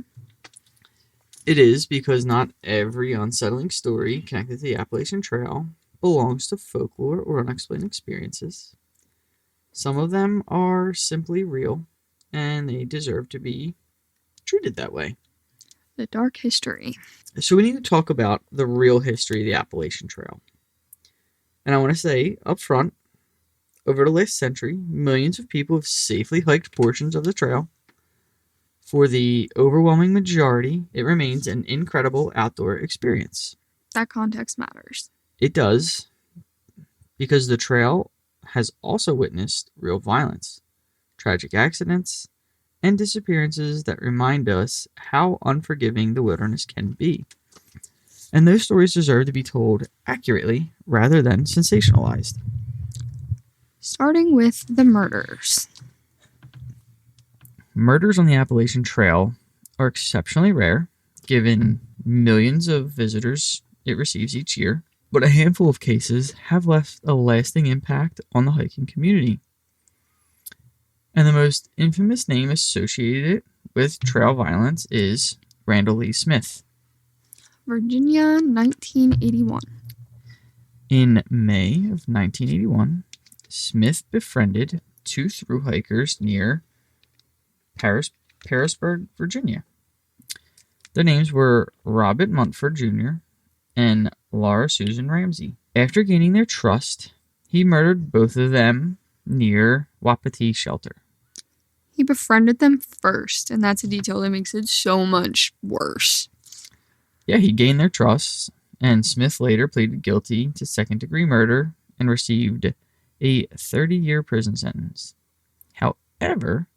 It is, because not every unsettling story connected to the Appalachian Trail belongs to folklore or unexplained experiences. Some of them are simply real, and they deserve to be treated that way. The dark history. So we need to talk about the real history of the Appalachian Trail. And I want to say up front, over the last century, millions of people have safely hiked portions of the trail. For the overwhelming majority, it remains an incredible outdoor experience. That context matters. It does, because the trail has also witnessed real violence, tragic accidents, and disappearances that remind us how unforgiving the wilderness can be. And those stories deserve to be told accurately rather than sensationalized. Starting with the murders. Murders on the Appalachian Trail are exceptionally rare, given millions of visitors it receives each year, but a handful of cases have left a lasting impact on the hiking community. And the most infamous name associated with trail violence is Randall Lee Smith. Virginia, 1981. In May of 1981, Smith befriended two thru-hikers near Parisburg, Virginia. Their names were Robert Montford Jr. and Laura Susan Ramsey. After gaining their trust, he murdered both of them near Wapiti Shelter. He befriended them first, and that's a detail that makes it so much worse. Yeah, he gained their trust, and Smith later pleaded guilty to second-degree murder and received a 30-year prison sentence. However,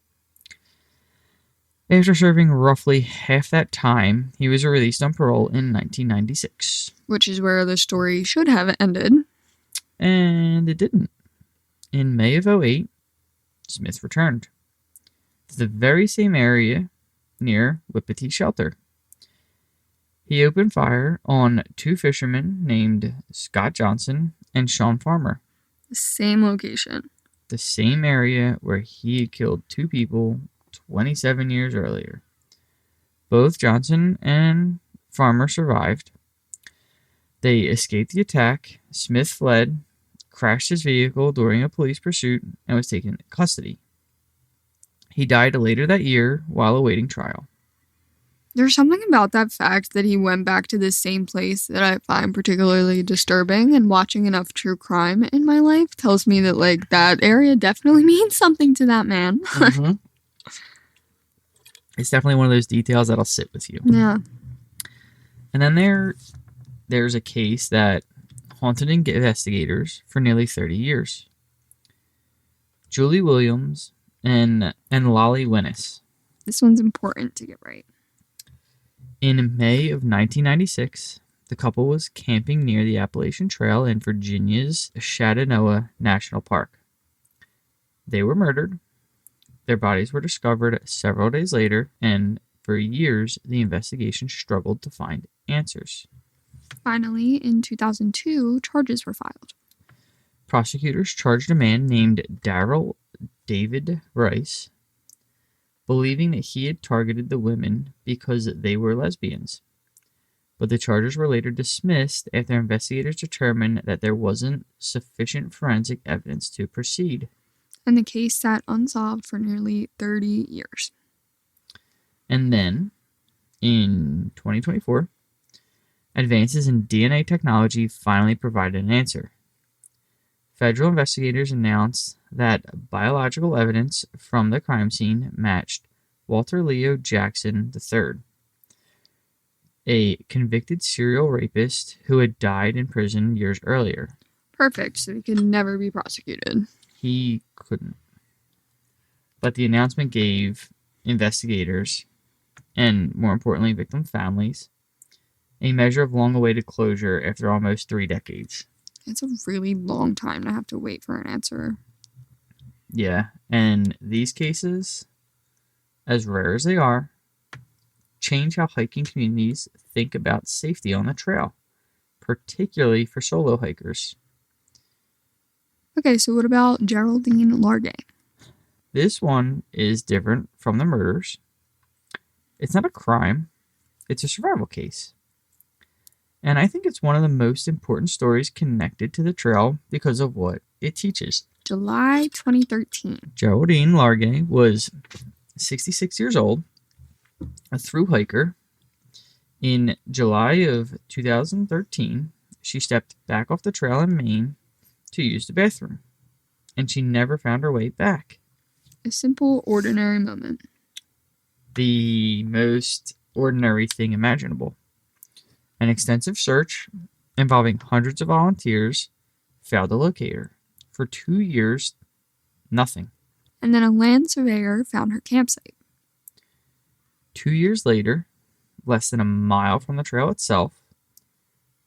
after serving roughly half that time, he was released on parole in 1996. Which is where the story should have ended. And it didn't. In May of '08, Smith returned to the very same area near Whippetee Shelter. He opened fire on two fishermen named Scott Johnson and Sean Farmer. The same location. The same area where he had killed two people 27 years earlier. Both Johnson and Farmer survived. They escaped the attack. Smith fled, crashed his vehicle during a police pursuit, and was taken into custody. He died later that year while awaiting trial. There's something about that fact that he went back to the same place that I find particularly disturbing, and watching enough true crime in my life tells me that, like, that area definitely means something to that man. Mm-hmm. It's definitely one of those details that'll sit with you. Yeah. And then there's a case that haunted investigators for nearly 30 years. Julie Williams and Lolly Winnis. This one's important to get right. In May of 1996, the couple was camping near the Appalachian Trail in Virginia's Shenandoah National Park. They were murdered. Their bodies were discovered several days later, and for years, the investigation struggled to find answers. Finally, in 2002, charges were filed. Prosecutors charged a man named Darrell David Rice, believing that he had targeted the women because they were lesbians. But the charges were later dismissed after investigators determined that there wasn't sufficient forensic evidence to proceed. And the case sat unsolved for nearly 30 years. And then, in 2024, advances in DNA technology finally provided an answer. Federal investigators announced that biological evidence from the crime scene matched Walter Leo Jackson III, a convicted serial rapist who had died in prison years earlier. Perfect, so he could never be prosecuted. He couldn't. But the announcement gave investigators, and more importantly, victim families, a measure of long-awaited closure after almost 3 decades. It's a really long time to have to wait for an answer. Yeah, and these cases, as rare as they are, change how hiking communities think about safety on the trail, particularly for solo hikers. Okay, so what about Geraldine Largay? This one is different from the murders. It's not a crime. It's a survival case. And I think it's one of the most important stories connected to the trail because of what it teaches. July 2013. Geraldine Largay was 66 years old, a thru-hiker. In July of 2013, she stepped back off the trail in Maine to use the bathroom, and she never found her way back. A simple, ordinary moment. The most ordinary thing imaginable. An extensive search involving hundreds of volunteers failed to locate her. For 2 years, nothing. And then a land surveyor found her campsite. 2 years later, less than a mile from the trail itself,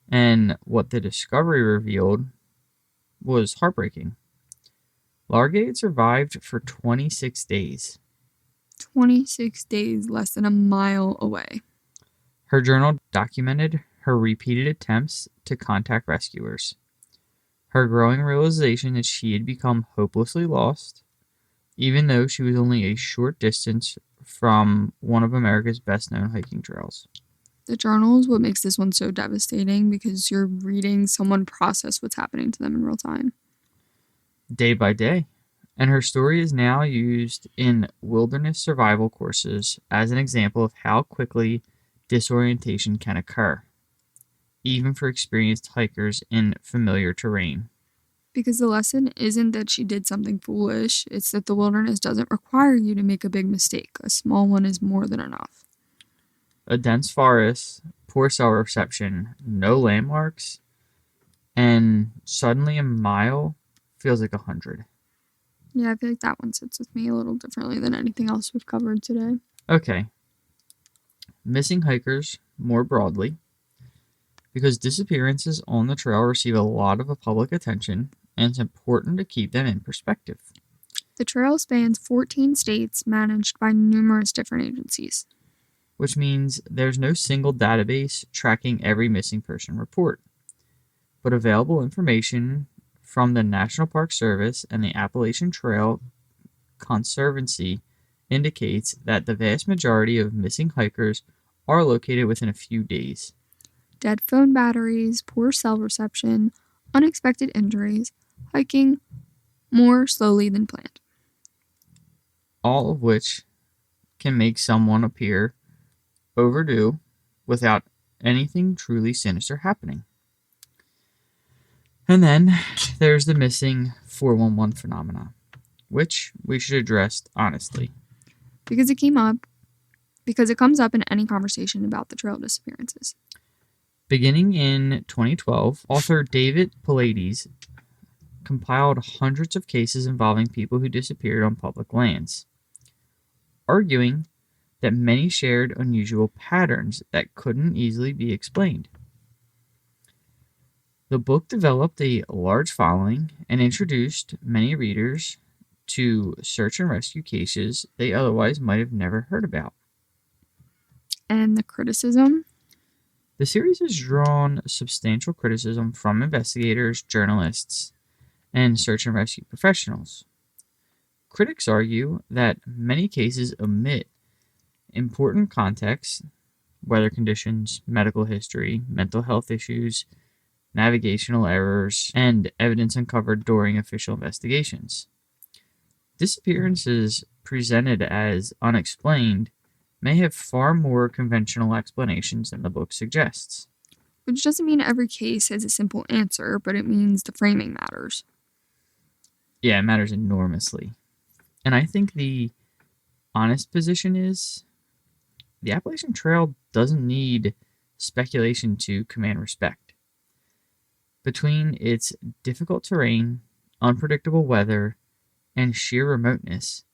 and what the discovery revealed was heartbreaking. Largay had survived for 26 days. 26 days, less than a mile away. Her journal documented her repeated attempts to contact rescuers, her growing realization that she had become hopelessly lost, even though she was only a short distance from one of America's best-known hiking trails. The journal is what makes this one so devastating because you're reading someone process what's happening to them in real time. Day by day. And her story is now used in wilderness survival courses as an example of how quickly disorientation can occur, even for experienced hikers in familiar terrain. Because the lesson isn't that she did something foolish, it's that the wilderness doesn't require you to make a big mistake. A small one is more than enough. A dense forest, poor cell reception, no landmarks, and suddenly a mile feels like 100. Yeah, I feel like that one sits with me a little differently than anything else we've covered today. Okay. Missing hikers more broadly. Because disappearances on the trail receive a lot of public attention, and it's important to keep them in perspective. The trail spans 14 states managed by numerous different agencies. Which means there's no single database tracking every missing person report. But available information from the National Park Service and the Appalachian Trail Conservancy indicates that the vast majority of missing hikers are located within a few days. Dead phone batteries, poor cell reception, unexpected injuries, hiking more slowly than planned. All of which can make someone appear overdue without anything truly sinister happening. And then there's the missing 411 phenomena, which we should address honestly. Because it comes up in any conversation about the trail disappearances. Beginning in 2012, author David Pallades compiled hundreds of cases involving people who disappeared on public lands, arguing that many shared unusual patterns that couldn't easily be explained. The book developed a large following and introduced many readers to search and rescue cases they otherwise might have never heard about. And the criticism? The series has drawn substantial criticism from investigators, journalists, and search and rescue professionals. Critics argue that many cases omit important context, weather conditions, medical history, mental health issues, navigational errors, and evidence uncovered during official investigations. Disappearances presented as unexplained may have far more conventional explanations than the book suggests. Which doesn't mean every case has a simple answer, but it means the framing matters. Yeah, it matters enormously. And I think the honest position is the Appalachian Trail doesn't need speculation to command respect. Between its difficult terrain, unpredictable weather, and sheer remoteness,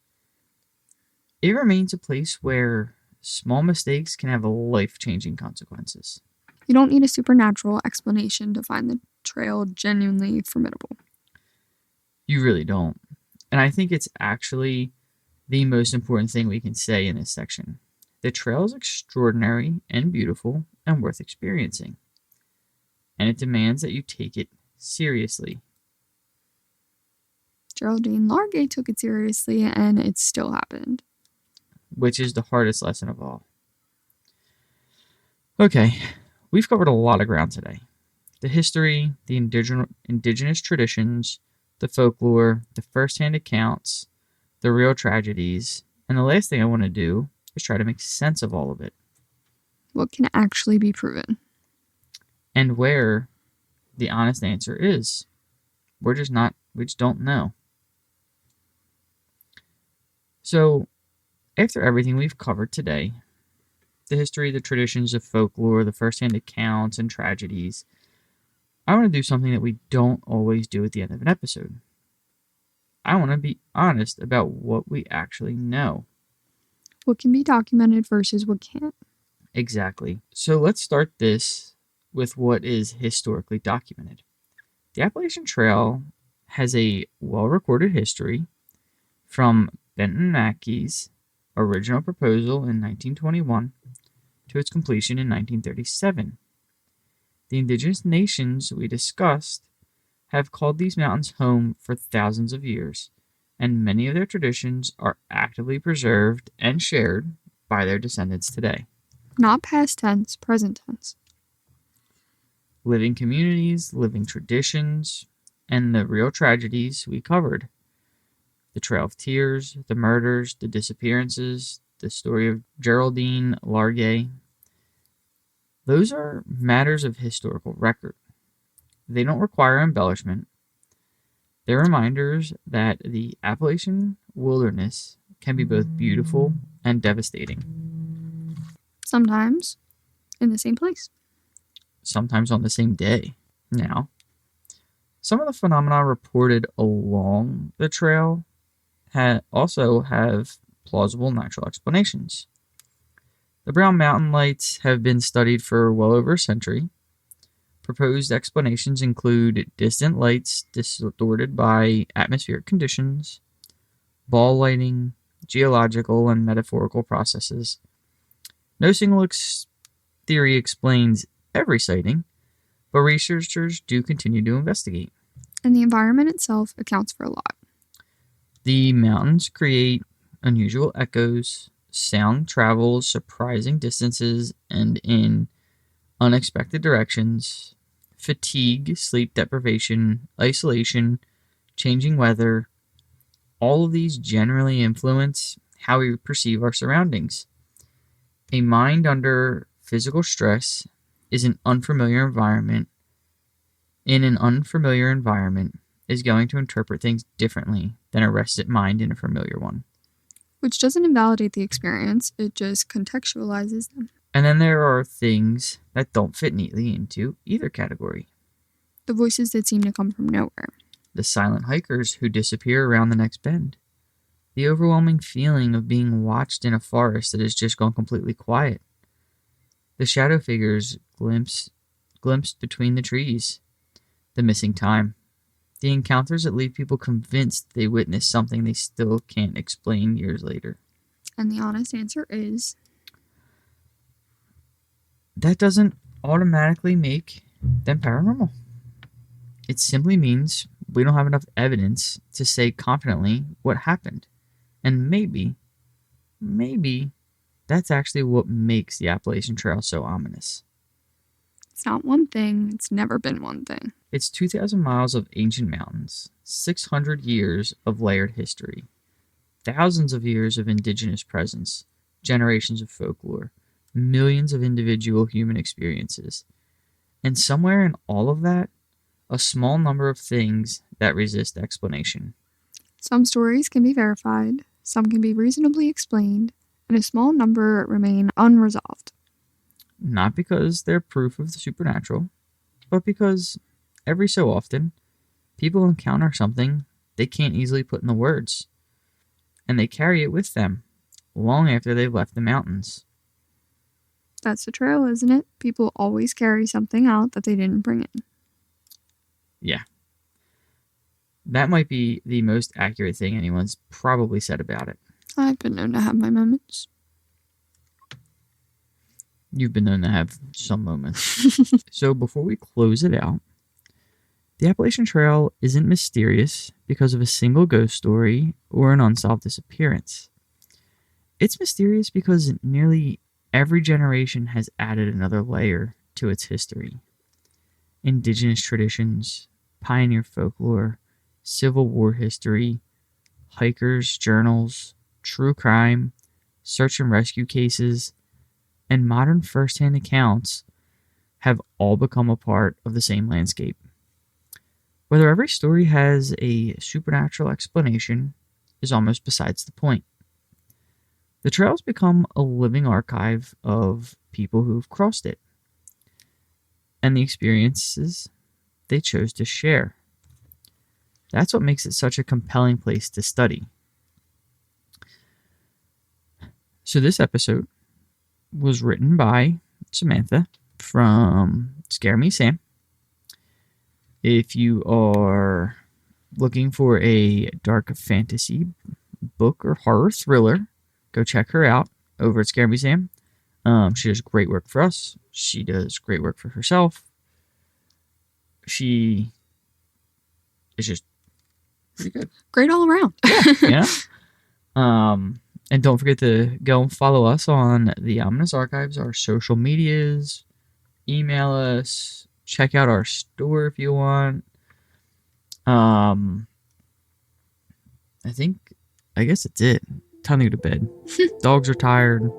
it remains a place where small mistakes can have life-changing consequences. You don't need a supernatural explanation to find the trail genuinely formidable. You really don't. And I think it's actually the most important thing we can say in this section. The trail is extraordinary and beautiful and worth experiencing. And it demands that you take it seriously. Geraldine Largay took it seriously, and it still happened. Which is the hardest lesson of all. Okay, we've covered a lot of ground today. The history, the indigenous traditions, the folklore, the first-hand accounts, the real tragedies, and the last thing I want to do is try to make sense of all of it. What can actually be proven? And where the honest answer is. We just don't know. So, after everything we've covered today, the history, the traditions of folklore, the first-hand accounts, and tragedies, I want to do something that we don't always do at the end of an episode. I want to be honest about what we actually know. What can be documented versus what can't. Exactly. So let's start this with what is historically documented. The Appalachian Trail has a well-recorded history from Benton MacKaye's original proposal in 1921 to its completion in 1937. The indigenous nations we discussed have called these mountains home for thousands of years, and many of their traditions are actively preserved and shared by their descendants today. Not past tense, present tense. Living communities, living traditions, and the real tragedies we covered. The Trail of Tears, the murders, the disappearances, the story of Geraldine Largay. Those are matters of historical record. They don't require embellishment. They're reminders that the Appalachian wilderness can be both beautiful and devastating. Sometimes in the same place. Sometimes on the same day. Now, some of the phenomena reported along the trail also have plausible natural explanations. The brown mountain lights have been studied for well over a century, Proposed explanations include distant lights distorted by atmospheric conditions, ball lighting, geological and metaphorical processes. No single theory explains every sighting, but researchers do continue to investigate. And the environment itself accounts for a lot. The mountains create unusual echoes, sound travels surprising distances and in unexpected directions, fatigue, sleep deprivation, isolation, changing weather. All of these generally influence how we perceive our surroundings. A mind under physical stress is an unfamiliar environment. In an unfamiliar environment is going to interpret things differently than a rested mind in a familiar one. Which doesn't invalidate the experience, it just contextualizes them. And then there are things that don't fit neatly into either category. The voices that seem to come from nowhere. The silent hikers who disappear around the next bend. The overwhelming feeling of being watched in a forest that has just gone completely quiet. The shadow figures glimpsed between the trees. The missing time. The encounters that leave people convinced they witnessed something they still can't explain years later. And the honest answer is... that doesn't automatically make them paranormal. It simply means we don't have enough evidence to say confidently what happened. And maybe that's actually what makes the Appalachian Trail so ominous. It's not one thing. It's never been one thing. It's 2,000 miles of ancient mountains, 600 years of layered history, thousands of years of indigenous presence, generations of folklore, millions of individual human experiences, and somewhere in all of that, a small number of things that resist explanation. Some stories can be verified, some can be reasonably explained, and a small number remain unresolved. Not because they're proof of the supernatural, but because every so often, people encounter something they can't easily put into words, and they carry it with them long after they've left the mountains. That's the trail, isn't it? People always carry something out that they didn't bring in. Yeah. That might be the most accurate thing anyone's probably said about it. I've been known to have my moments. You've been known to have some moments. So before we close it out, the Appalachian Trail isn't mysterious because of a single ghost story or an unsolved disappearance. It's mysterious because nearly every generation has added another layer to its history. Indigenous traditions, pioneer folklore, Civil War history, hikers' journals, true crime, search and rescue cases, and modern first-hand accounts have all become a part of the same landscape. Whether every story has a supernatural explanation is almost besides the point. The trail's become a living archive of people who've crossed it and the experiences they chose to share. That's what makes it such a compelling place to study. So this episode was written by Samantha from Scare Me Sam. If you are looking for a dark fantasy book or horror thriller, go check her out over at Scare Me Sam. She does great work for us. She does great work for herself. She is just pretty good. Great all around. Yeah. And don't forget to go and follow us on the Ominous Archives, our social medias. Email us. Check out our store if you want. I guess that's it. Time to go to bed. Dogs are tired.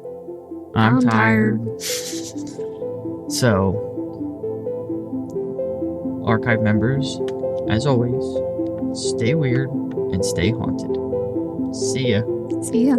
I'm tired. So, archive members, as always, stay weird and stay haunted. See ya. See ya.